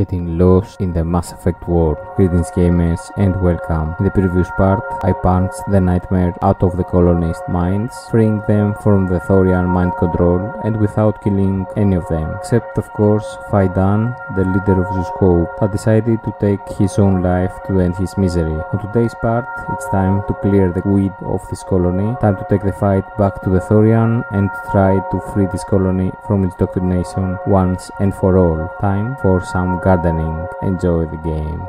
getting lost in the Mass Effect world. Greetings gamers and welcome. In the previous part, I punched the nightmare out of the colonist minds, freeing them from the Thorian mind control and without killing any of them. Except of course Fai Dan, the leader of the scope, had decided to take his own life to end his misery. On today's part, it's time to clear the weed of this colony, time to take the fight back to the Thorian and try to free this colony from its indoctrination once and for all. Time for some gardening. Enjoy the game.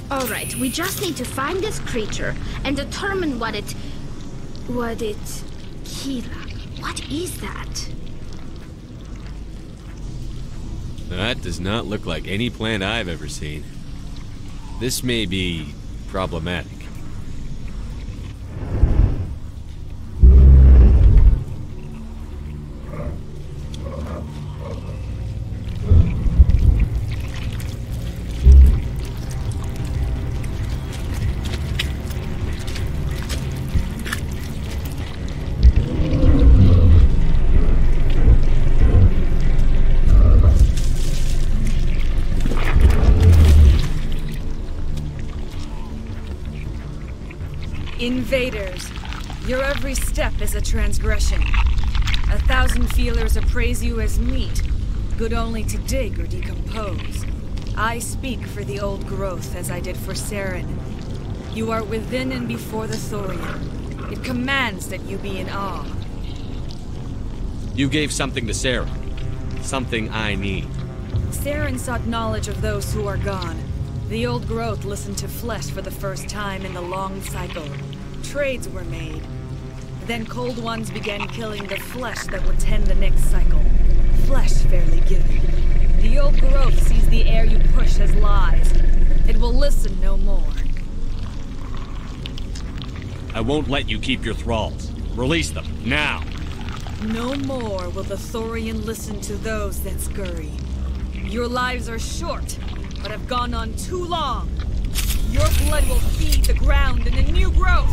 Alright, we just need to find this creature and determine what it... Shiala. What is that? That does not look like any plant I've ever seen. This may be problematic. Invaders, your every step is a transgression. 1,000 feelers appraise you as meat, good only to dig or decompose. I speak for the old growth as I did for Saren. You are within and before the Thorian. It commands that you be in awe. You gave something to Sarah. Something I need. Saren sought knowledge of those who are gone. The old growth listened to flesh for the first time in the long cycle. Trades were made. Then cold ones began killing the flesh that would tend the next cycle. Flesh fairly given. The old growth sees the air you push as lies. It will listen no more. I won't let you keep your thralls. Release them, now! No more will the Thorian listen to those that scurry. Your lives are short, but have gone on too long. Your blood will feed the ground in a new growth.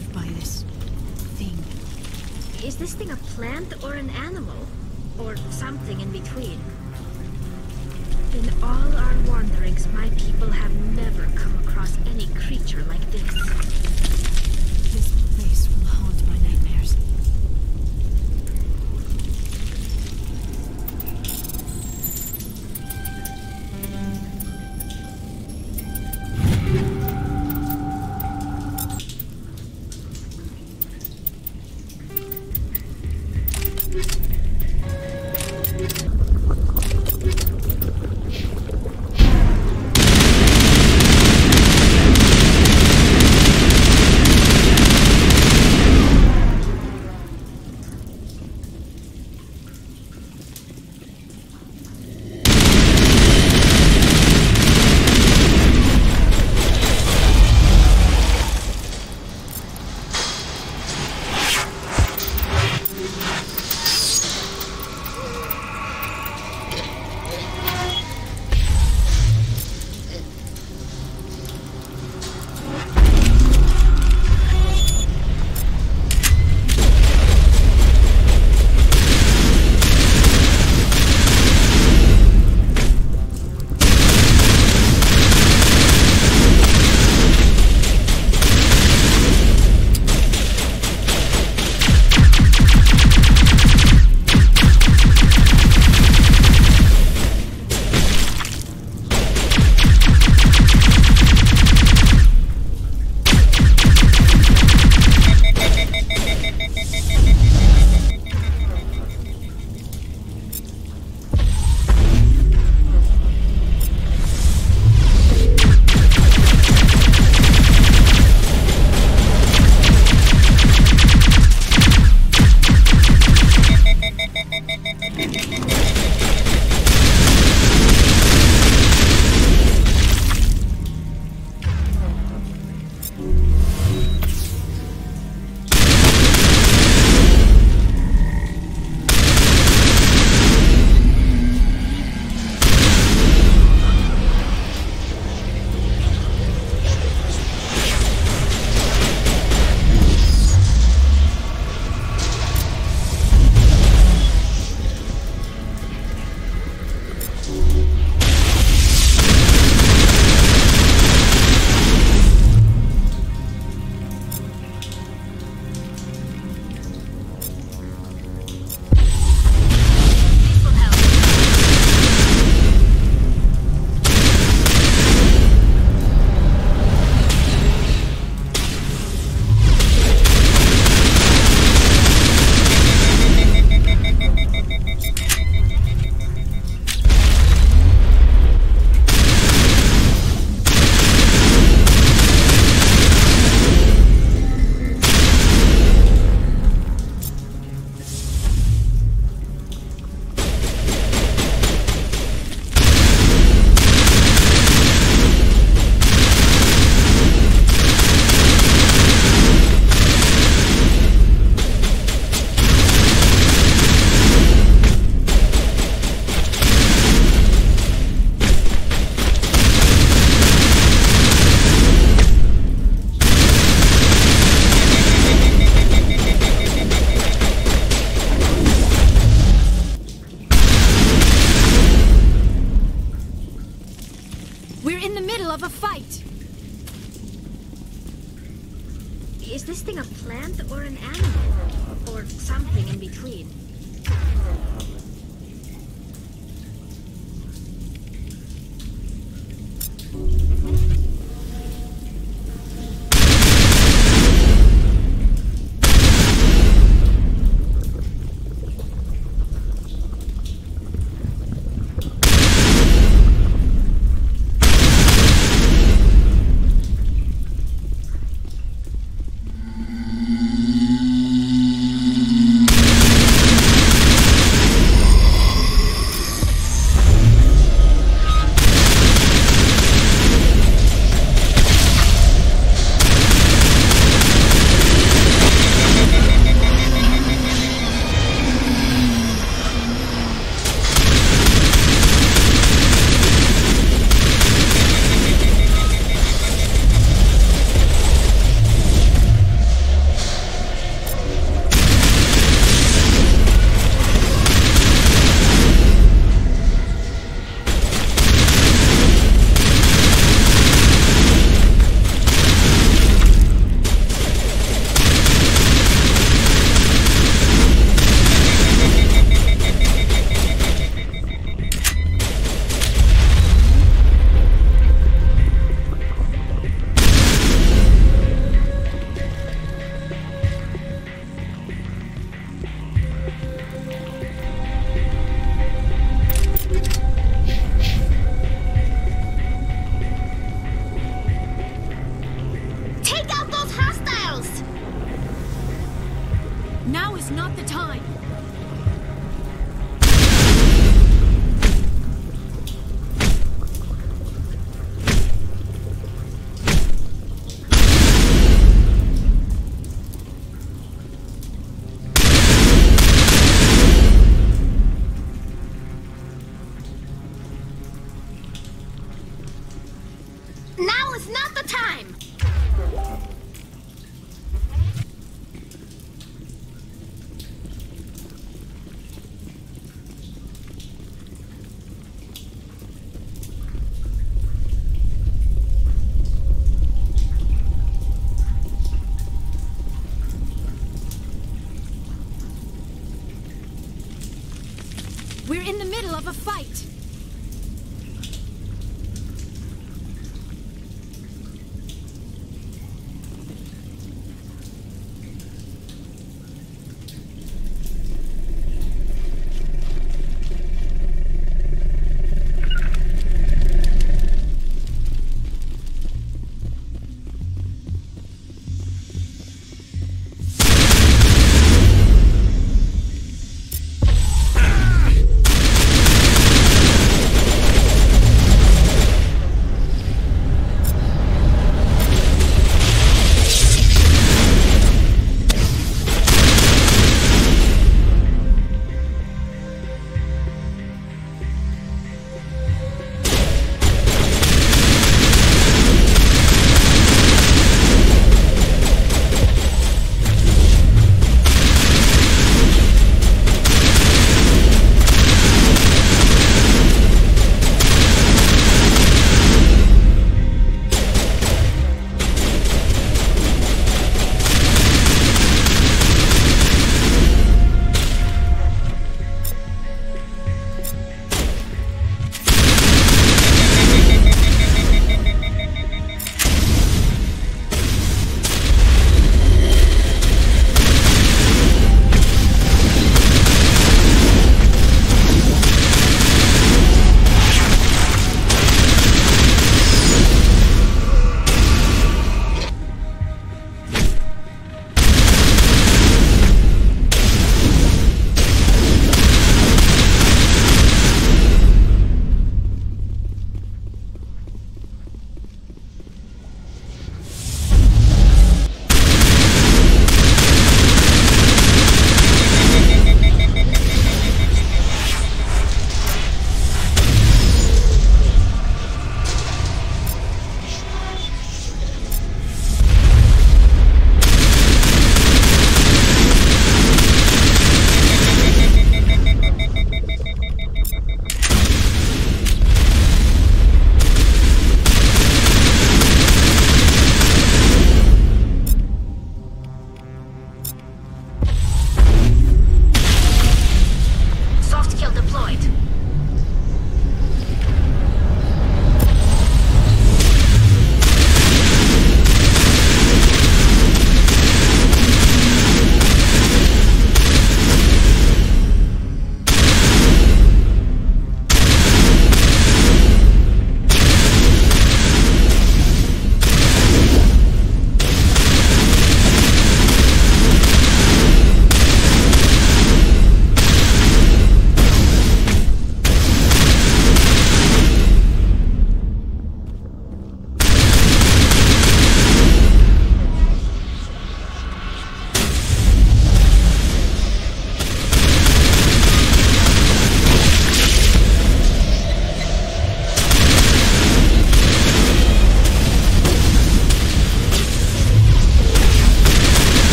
moved by this thing. Is this thing a plant or an animal? Or something in between? In all our wanderings, my people have never come across any creature like this. This place will haunt my nightmares. Of a fight. Is this thing a plant or an animal? Or something in between? Now is not the time! Now is not the time! We're in the middle of a fight!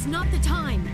is not the time.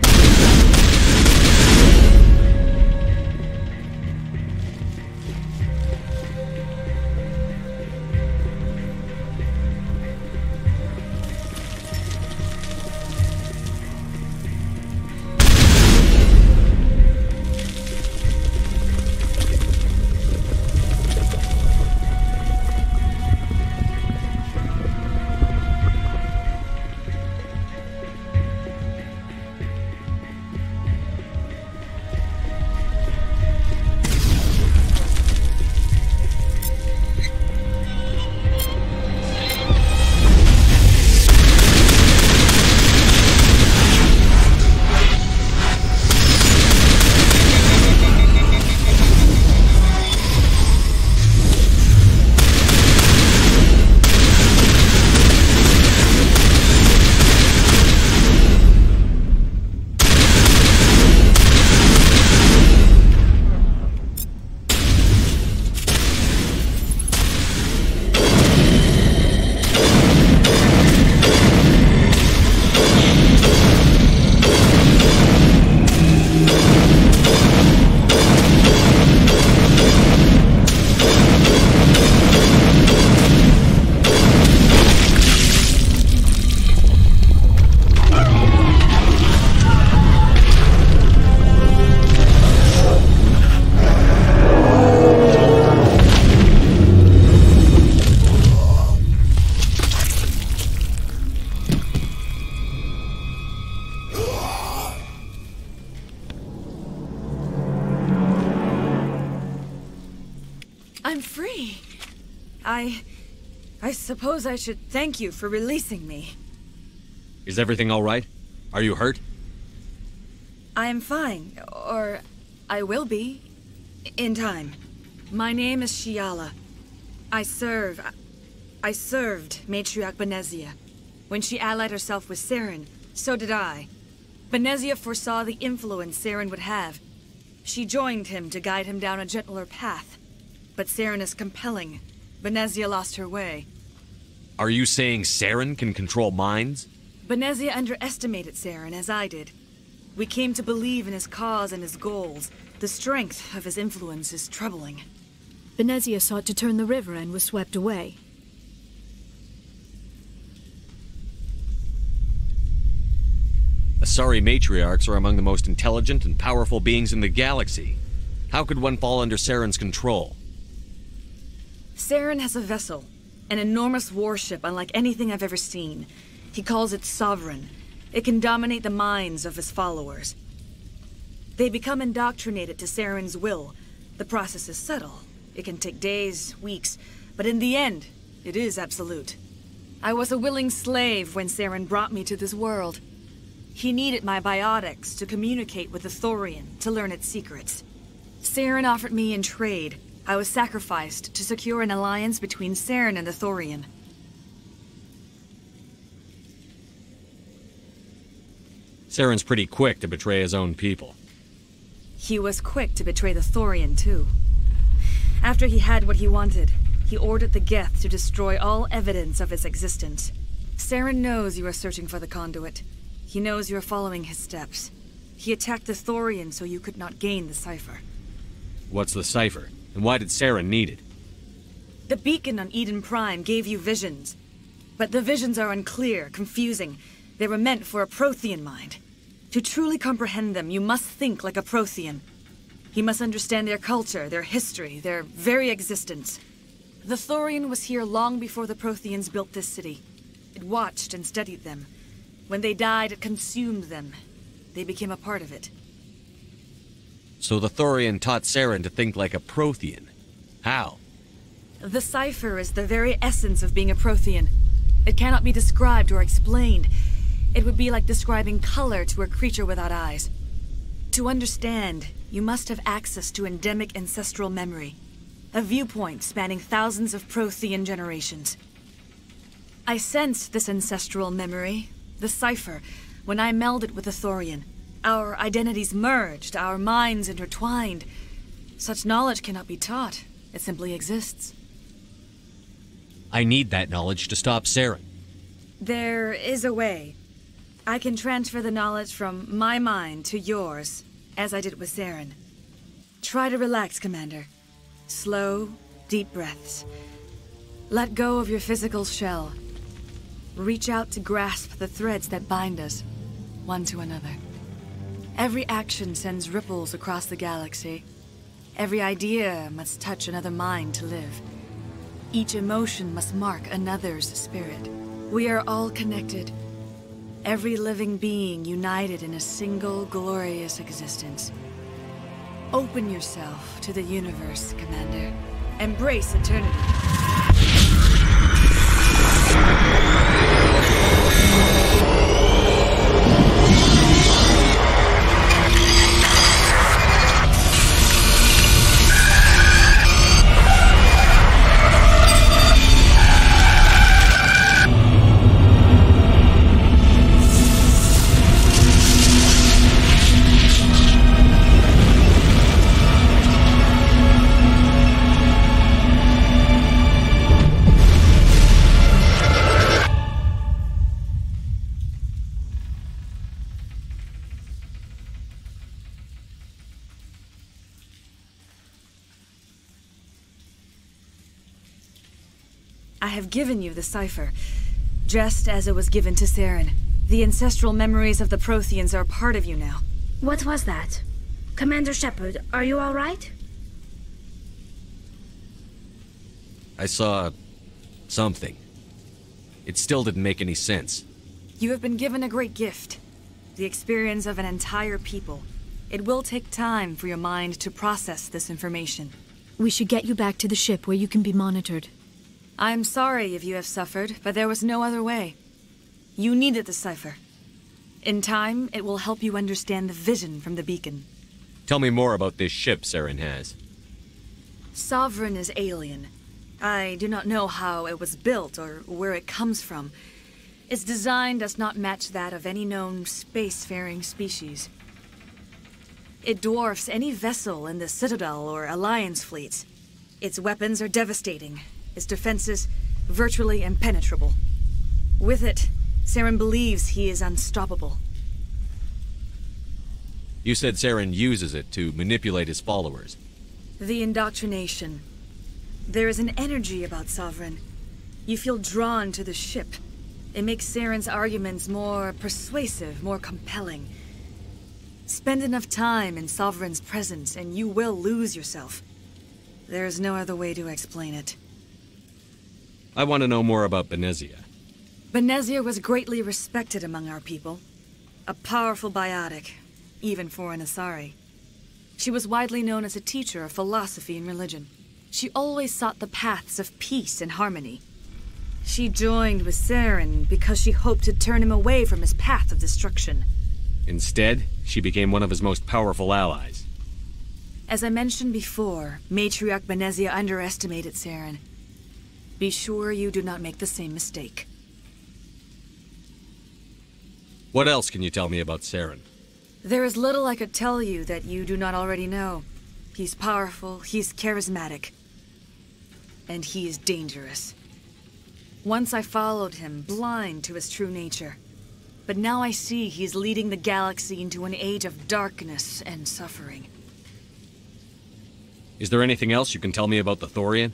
I'm free. I suppose I should thank you for releasing me. Is everything all right? Are you hurt? I am fine, or I will be, in time. My name is Shiala. I served Matriarch Benezia. When she allied herself with Saren, so did I. Benezia foresaw the influence Saren would have. She joined him to guide him down a gentler path. But Saren is compelling. Benezia lost her way. Are you saying Saren can control minds? Benezia underestimated Saren, as I did. We came to believe in his cause and his goals. The strength of his influence is troubling. Benezia sought to turn the river and was swept away. Asari matriarchs are among the most intelligent and powerful beings in the galaxy. How could one fall under Saren's control? Saren has a vessel, an enormous warship unlike anything I've ever seen. He calls it Sovereign. It can dominate the minds of his followers. They become indoctrinated to Saren's will. The process is subtle. It can take days, weeks, but in the end, it is absolute. I was a willing slave when Saren brought me to this world. He needed my biotics to communicate with the Thorian, to learn its secrets. Saren offered me in trade. I was sacrificed to secure an alliance between Saren and the Thorian. Saren's pretty quick to betray his own people. He was quick to betray the Thorian, too. After he had what he wanted, he ordered the Geth to destroy all evidence of its existence. Saren knows you are searching for the conduit. He knows you are following his steps. He attacked the Thorian so you could not gain the cipher. What's the cipher? And why did Saren need it? The beacon on Eden Prime gave you visions. But the visions are unclear, confusing. They were meant for a Prothean mind. To truly comprehend them, you must think like a Prothean. You must understand their culture, their history, their very existence. The Thorian was here long before the Protheans built this city. It watched and studied them. When they died, it consumed them. They became a part of it. So the Thorian taught Saren to think like a Prothean. How? The cipher is the very essence of being a Prothean. It cannot be described or explained. It would be like describing color to a creature without eyes. To understand, you must have access to endemic ancestral memory. A viewpoint spanning thousands of Prothean generations. I sensed this ancestral memory, the cipher, when I melded with the Thorian. Our identities merged, our minds intertwined. Such knowledge cannot be taught. It simply exists. I need that knowledge to stop Saren. There is a way. I can transfer the knowledge from my mind to yours, as I did with Saren. Try to relax, Commander. Slow, deep breaths. Let go of your physical shell. Reach out to grasp the threads that bind us, one to another. Every action sends ripples across the galaxy. Every idea must touch another mind to live. Each emotion must mark another's spirit. We are all connected. Every living being united in a single glorious existence. Open yourself to the universe, Commander. Embrace eternity. I have given you the cipher, just as it was given to Saren. The ancestral memories of the Protheans are part of you now. What was that? Commander Shepard, are you all right? I saw something. It still didn't make any sense. You have been given a great gift. The experience of an entire people. It will take time for your mind to process this information. We should get you back to the ship where you can be monitored. I'm sorry if you have suffered, but there was no other way. You needed the cipher. In time, it will help you understand the vision from the beacon. Tell me more about this ship Saren has. Sovereign is alien. I do not know how it was built or where it comes from. Its design does not match that of any known spacefaring species. It dwarfs any vessel in the Citadel or Alliance fleets. Its weapons are devastating. Its defenses virtually impenetrable. With it, Saren believes he is unstoppable. You said Saren uses it to manipulate his followers. The indoctrination. There is an energy about Sovereign. You feel drawn to the ship. It makes Saren's arguments more persuasive, more compelling. Spend enough time in Sovereign's presence and you will lose yourself. There is no other way to explain it. I want to know more about Benezia. Benezia was greatly respected among our people. A powerful biotic, even for an Asari. She was widely known as a teacher of philosophy and religion. She always sought the paths of peace and harmony. She joined with Saren because she hoped to turn him away from his path of destruction. Instead, she became one of his most powerful allies. As I mentioned before, Matriarch Benezia underestimated Saren. Be sure you do not make the same mistake. What else can you tell me about Saren? There is little I could tell you that you do not already know. He's powerful, he's charismatic, and he is dangerous. Once I followed him, blind to his true nature. But now I see he's leading the galaxy into an age of darkness and suffering. Is there anything else you can tell me about the Thorian?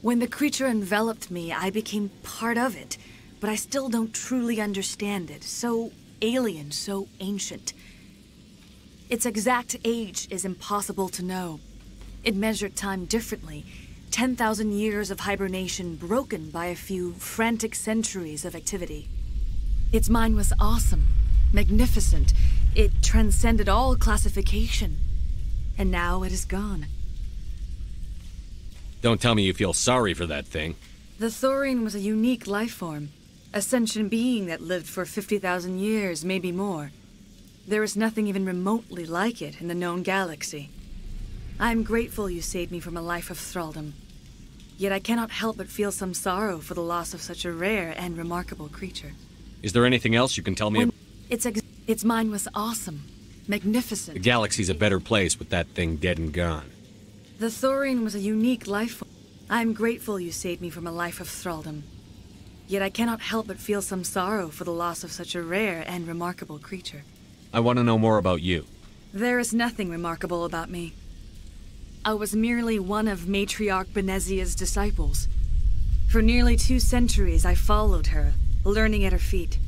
When the creature enveloped me, I became part of it, but I still don't truly understand it. So alien, so ancient. Its exact age is impossible to know. It measured time differently. 10,000 years of hibernation broken by a few frantic centuries of activity. Its mind was awesome, magnificent. It transcended all classification. And now it is gone. Don't tell me you feel sorry for that thing. The Thorian was a unique life form. A sentient being that lived for 50,000 years, maybe more. There is nothing even remotely like it in the known galaxy. I am grateful you saved me from a life of thraldom. Yet I cannot help but feel some sorrow for the loss of such a rare and remarkable creature. Is there anything else you can tell me? Its mind was awesome, magnificent. The galaxy's a better place with that thing dead and gone. The Thorian was a unique life form. I am grateful you saved me from a life of thraldom. Yet I cannot help but feel some sorrow for the loss of such a rare and remarkable creature. I want to know more about you. There is nothing remarkable about me. I was merely one of Matriarch Benezia's disciples. For nearly 2 centuries I followed her, learning at her feet.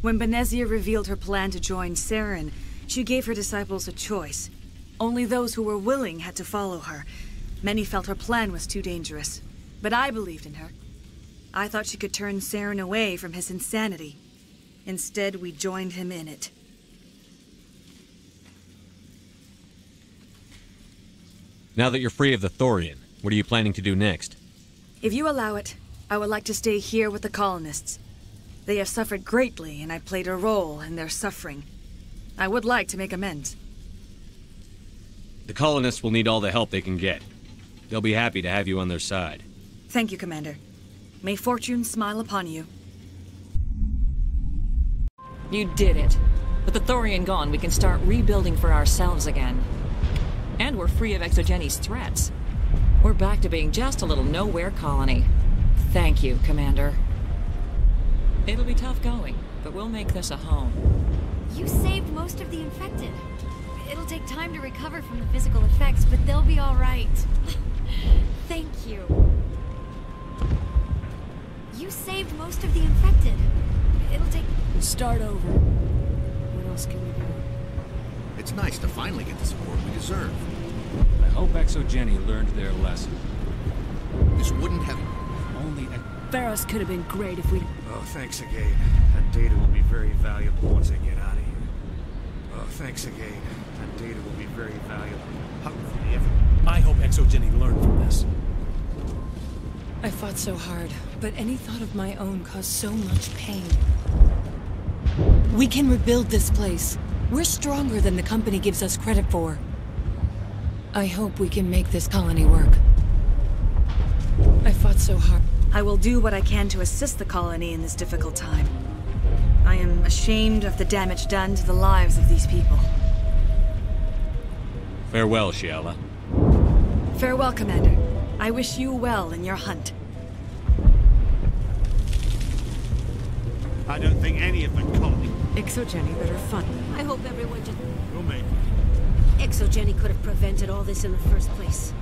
When Benezia revealed her plan to join Saren, she gave her disciples a choice. Only those who were willing had to follow her. Many felt her plan was too dangerous, but I believed in her. I thought she could turn Saren away from his insanity. Instead, we joined him in it. Now that you're free of the Thorian, what are you planning to do next? If you allow it, I would like to stay here with the colonists. They have suffered greatly, and I played a role in their suffering. I would like to make amends. The colonists will need all the help they can get. They'll be happy to have you on their side. Thank you, Commander. May fortune smile upon you. You did it. With the Thorian gone, we can start rebuilding for ourselves again. And we're free of Exogeni's threats. We're back to being just a little nowhere colony. Thank you, Commander. It'll be tough going, but we'll make this a home. You saved most of the infected. It'll take time to recover from the physical effects, but they'll be all right. Thank you. You saved most of the infected. It'll take... Start over. What else can we do? It's nice to finally get the support we deserve. I hope Exogeni learned their lesson. This wouldn't have... Only Pharos could have been great if we... Oh, thanks again. That data will be very valuable once I get out of here. Oh, thanks again. That data will be very valuable. I hope Exogeni learned from this. I fought so hard, but any thought of my own caused so much pain. We can rebuild this place. We're stronger than the company gives us credit for. I hope we can make this colony work. I fought so hard. I will do what I can to assist the colony in this difficult time. I am ashamed of the damage done to the lives of these people. Farewell, Shiala. Farewell, Commander. I wish you well in your hunt. I don't think any of the colony... Exogeni better fund. I hope everyone just... Roommate. Exogeni could have prevented all this in the first place.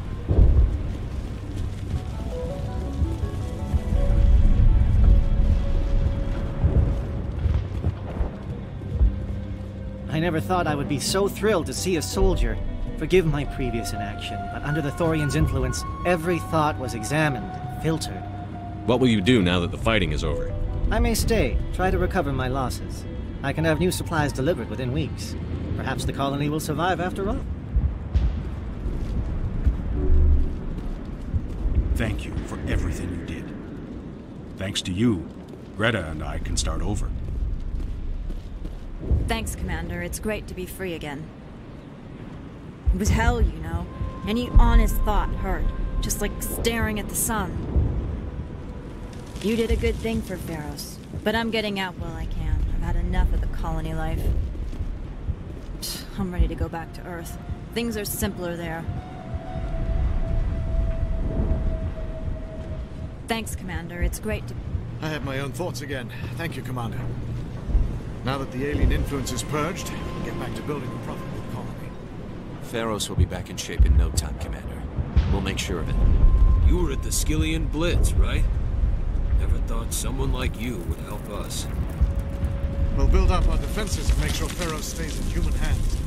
I never thought I would be so thrilled to see a soldier. Forgive my previous inaction, but under the Thorian's influence, every thought was examined, filtered. What will you do now that the fighting is over? I may stay, try to recover my losses. I can have new supplies delivered within weeks. Perhaps the colony will survive after all. Thank you for everything you did. Thanks to you, Greta and I can start over. Thanks, Commander. It's great to be free again. It was hell, you know. Any honest thought hurt, just like staring at the sun. You did a good thing for Pharos, but I'm getting out while I can. I've had enough of the colony life. I'm ready to go back to Earth. Things are simpler there. Thanks, Commander. It's great to... I have my own thoughts again. Thank you, Commander. Now that the alien influence is purged, we can get back to building a profitable colony. Pharos will be back in shape in no time, Commander. We'll make sure of it. You were at the Skillian Blitz, right? Never thought someone like you would help us. We'll build up our defenses and make sure Pharos stays in human hands.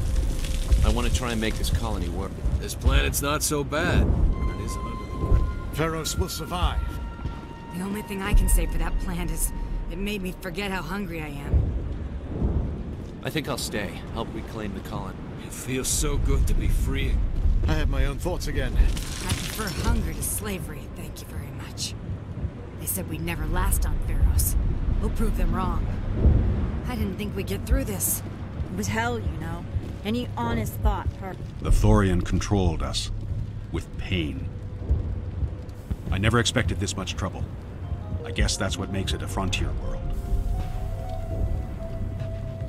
I want to try and make this colony work. This planet's not so bad, but it isn't under the ground. Pharos will survive. The only thing I can say for that plant is it made me forget how hungry I am. I think I'll stay, help reclaim the colony. It feels so good to be free. I have my own thoughts again. I prefer hunger to slavery, thank you very much. They said we'd never last on Pharos. We'll prove them wrong. I didn't think we'd get through this. It was hell, you know. Any honest thought hurt. The Thorian controlled us. With pain. I never expected this much trouble. I guess that's what makes it a frontier world.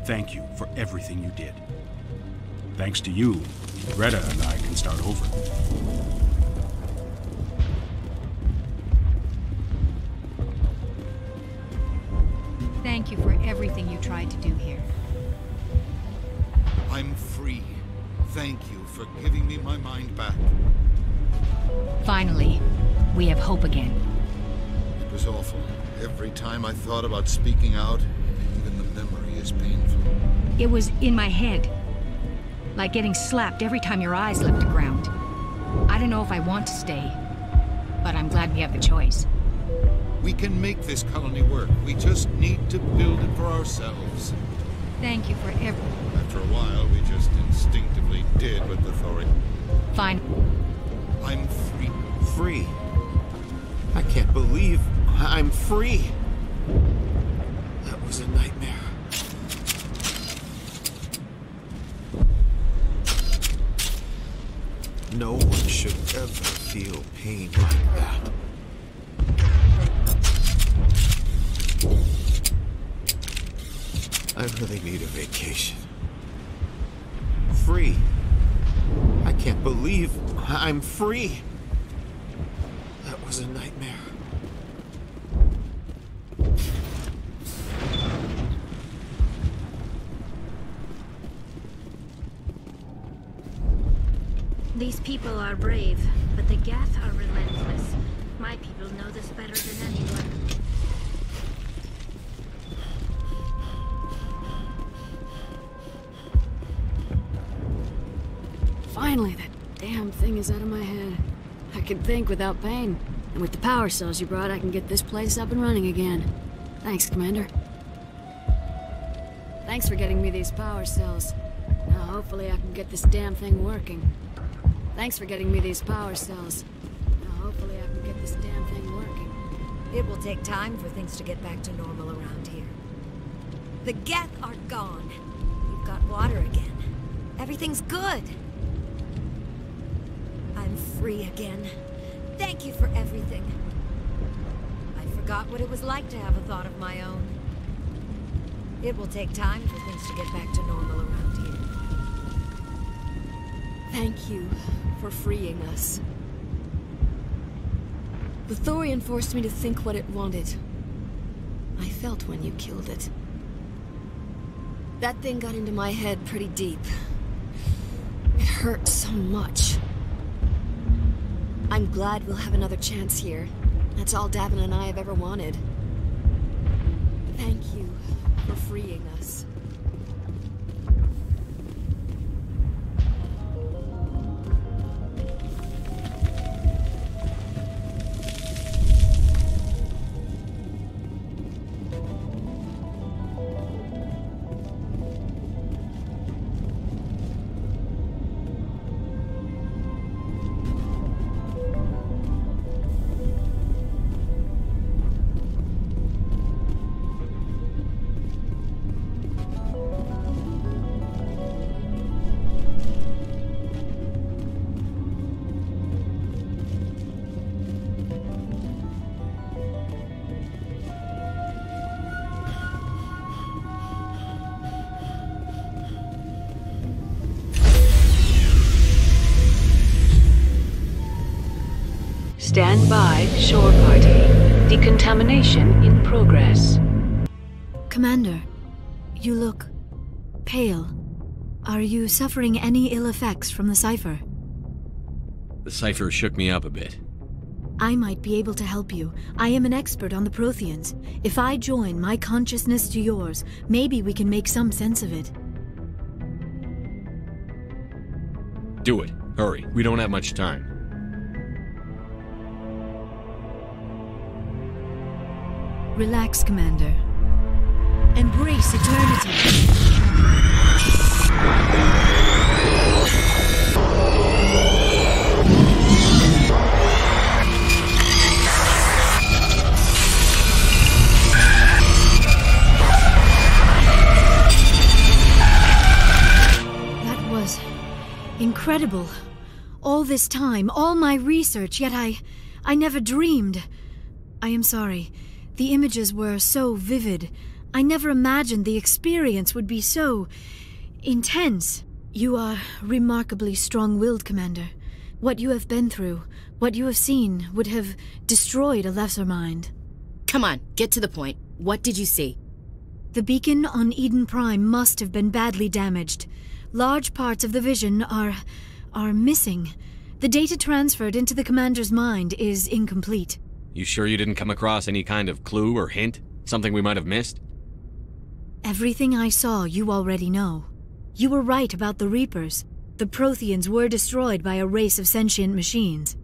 Thank you for everything you did. Thanks to you, Greta and I can start over. Thank you for everything you tried to do here. I'm free. Thank you for giving me my mind back. Finally, we have hope again. It was awful. Every time I thought about speaking out, even the memory is painful. It was in my head. Like getting slapped every time your eyes left the ground. I don't know if I want to stay, but I'm glad we have the choice. We can make this colony work. We just need to build it for ourselves. Thank you for everything. After a while, we just instinctively did what the Thorian... Fine. I'm free. Free? I can't believe I'm free. That was a nightmare. No one should ever feel pain like that. I really need a vacation. Free. I can't believe I'm free. That was a nightmare. These people are brave, but the Geth are relentless. My people know this better than anyone. Finally, that damn thing is out of my head. I can think without pain. And with the power cells you brought, I can get this place up and running again. Thanks, Commander. Thanks for getting me these power cells. Now hopefully I can get this damn thing working. Thanks for getting me these power cells. Now hopefully I can get this damn thing working. It will take time for things to get back to normal around here. The Geth are gone. We've got water again. Everything's good. I'm free again. Thank you for everything. I forgot what it was like to have a thought of my own. It will take time for things to get back to normal around here. Thank you for freeing us. The Thorian forced me to think what it wanted. I felt when you killed it. That thing got into my head pretty deep. It hurt so much. I'm glad we'll have another chance here. That's all Davin and I have ever wanted. Thank you for freeing us. Stand by, shore party. Decontamination in progress. Commander, you look pale. Are you suffering any ill effects from the cipher? The cipher shook me up a bit. I might be able to help you. I am an expert on the Protheans. If I join my consciousness to yours, maybe we can make some sense of it. Do it. Hurry. We don't have much time. Relax, Commander. Embrace eternity. That was incredible. All this time, all my research, yet I never dreamed. I am sorry. The images were so vivid. I never imagined the experience would be so intense. You are remarkably strong-willed, Commander. What you have been through, what you have seen, would have destroyed a lesser mind. Come on, get to the point. What did you see? The beacon on Eden Prime must have been badly damaged. Large parts of the vision are missing. The data transferred into the commander's mind is incomplete. You sure you didn't come across any kind of clue or hint? Something we might have missed? Everything I saw you already know. You were right about the Reapers. The Protheans were destroyed by a race of sentient machines.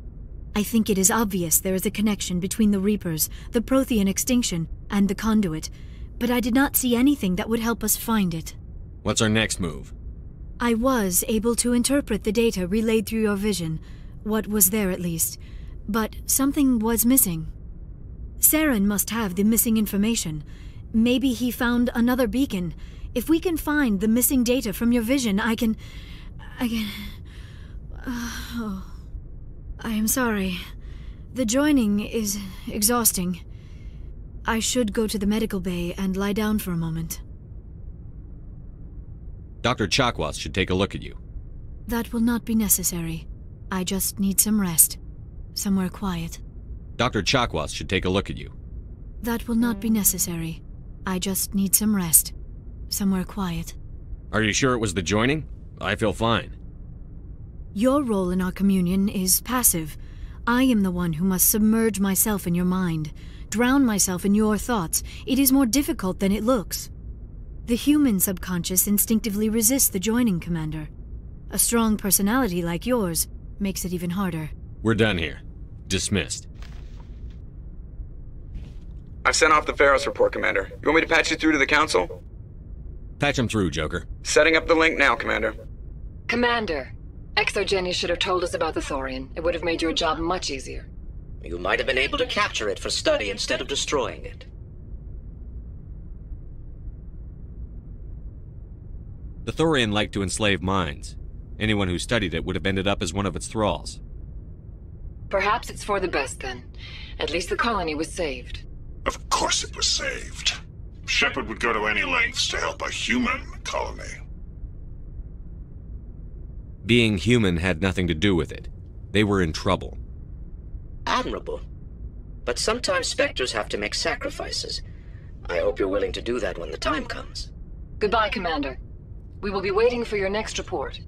I think it is obvious there is a connection between the Reapers, the Prothean extinction, and the Conduit, but I did not see anything that would help us find it. What's our next move? I was able to interpret the data relayed through your vision, what was there at least, but something was missing. Saren must have the missing information. Maybe he found another beacon. If we can find the missing data from your vision, I can... I am sorry. The joining is exhausting. I should go to the medical bay and lie down for a moment. Dr. Chakwas should take a look at you. That will not be necessary. I just need some rest. Somewhere quiet. Dr. Chakwas should take a look at you. That will not be necessary. I just need some rest. Somewhere quiet. Are you sure it was the joining? I feel fine. Your role in our communion is passive. I am the one who must submerge myself in your mind, drown myself in your thoughts. It is more difficult than it looks. The human subconscious instinctively resists the joining, Commander. A strong personality like yours makes it even harder. We're done here. Dismissed. I've sent off the Pharos report, Commander. You want me to patch you through to the Council? Patch him through, Joker. Setting up the link now, Commander. Commander, Exogeny should have told us about the Thorian. It would have made your job much easier. You might have been able to capture it for study instead of destroying it. The Thorian liked to enslave minds. Anyone who studied it would have ended up as one of its thralls. Perhaps it's for the best, then. At least the colony was saved. Of course it was saved. Shepard would go to any lengths to help a human colony. Being human had nothing to do with it. They were in trouble. Admirable. But sometimes Spectres have to make sacrifices. I hope you're willing to do that when the time comes. Goodbye, Commander. We will be waiting for your next report.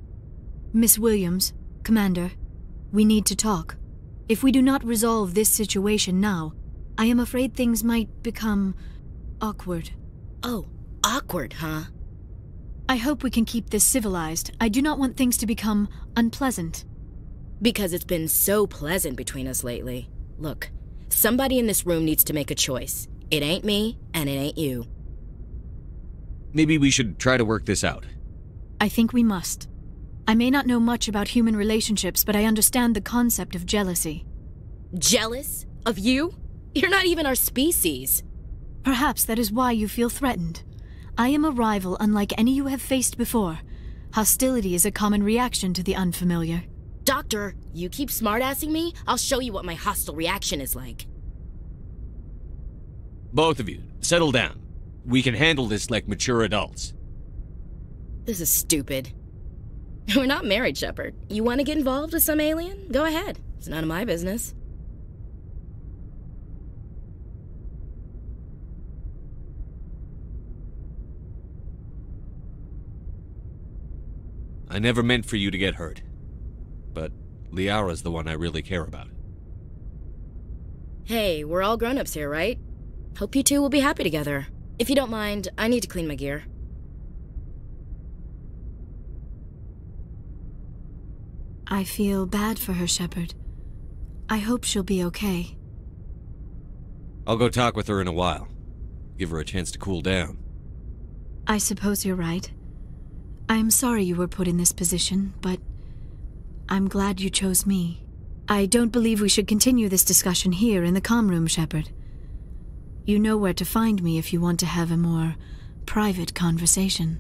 Miss Williams, Commander, we need to talk. If we do not resolve this situation now, I am afraid things might become awkward. Oh, awkward, huh? I hope we can keep this civilized. I do not want things to become unpleasant. Because it's been so pleasant between us lately. Look, somebody in this room needs to make a choice. It ain't me, and it ain't you. Maybe we should try to work this out. I think we must. I may not know much about human relationships, but I understand the concept of jealousy. Jealous? Of you? You're not even our species. Perhaps that is why you feel threatened. I am a rival unlike any you have faced before. Hostility is a common reaction to the unfamiliar. Doctor, you keep smartassing me, I'll show you what my hostile reaction is like. Both of you, settle down. We can handle this like mature adults. This is stupid. We're not married, Shepard. You want to get involved with some alien? Go ahead. It's none of my business. I never meant for you to get hurt. But Liara's the one I really care about. Hey, we're all grown-ups here, right? Hope you two will be happy together. If you don't mind, I need to clean my gear. I feel bad for her, Shepard. I hope she'll be okay. I'll go talk with her in a while. Give her a chance to cool down. I suppose you're right. I am sorry you were put in this position, but I'm glad you chose me. I don't believe we should continue this discussion here in the comm room, Shepard. You know where to find me if you want to have a more private conversation.